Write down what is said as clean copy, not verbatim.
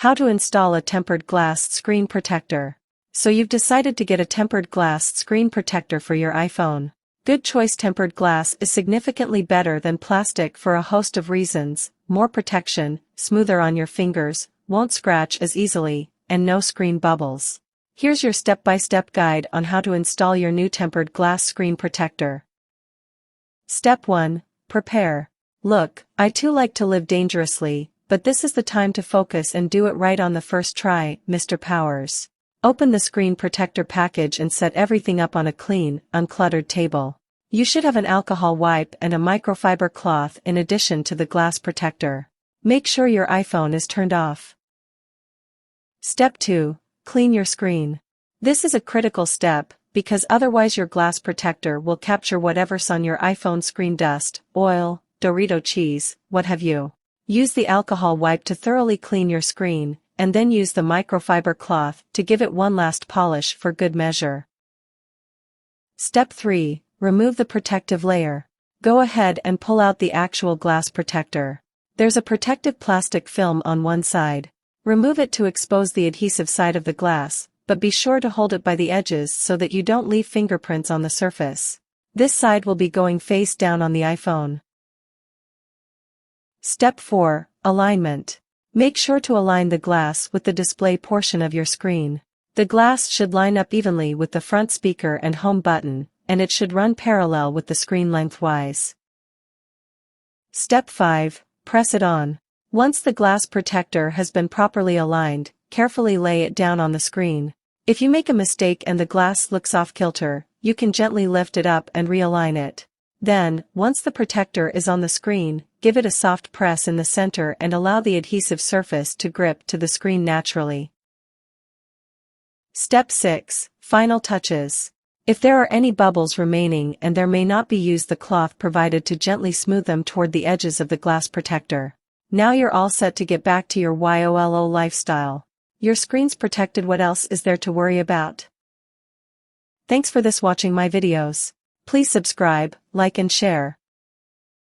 How to install a tempered glass screen protector. So you've decided to get a tempered glass screen protector for your iPhone. Good choice. Tempered glass is significantly better than plastic for a host of reasons: more protection, smoother on your fingers, won't scratch as easily, and no screen bubbles. Here's your step-by-step guide on how to install your new tempered glass screen protector. Step 1. Prepare. Look, I too like to live dangerously, but this is the time to focus and do it right on the first try, Mr. Powers. Open the screen protector package and set everything up on a clean, uncluttered table. You should have an alcohol wipe and a microfiber cloth in addition to the glass protector. Make sure your iPhone is turned off. Step 2. Clean your screen. This is a critical step, because otherwise your glass protector will capture whatever's on your iPhone screen: dust, oil, Dorito cheese, what have you. Use the alcohol wipe to thoroughly clean your screen, and then use the microfiber cloth to give it one last polish for good measure. Step 3. Remove the protective layer. Go ahead and pull out the actual glass protector. There's a protective plastic film on one side. Remove it to expose the adhesive side of the glass, but be sure to hold it by the edges so that you don't leave fingerprints on the surface. This side will be going face down on the iPhone. Step 4. Alignment. Make sure to align the glass with the display portion of your screen. The glass should line up evenly with the front speaker and home button, and it should run parallel with the screen lengthwise. Step 5. Press it on. Once the glass protector has been properly aligned, carefully lay it down on the screen. If you make a mistake and the glass looks off kilter, you can gently lift it up and realign it. Then, once the protector is on the screen, give it a soft press in the center and allow the adhesive surface to grip to the screen naturally. Step 6. Final touches. If there are any bubbles remaining and there may not be, use the cloth provided to gently smooth them toward the edges of the glass protector. Now you're all set to get back to your YOLO lifestyle. Your screen's protected. What else is there to worry about? Thanks for watching my videos. Please subscribe, like and share.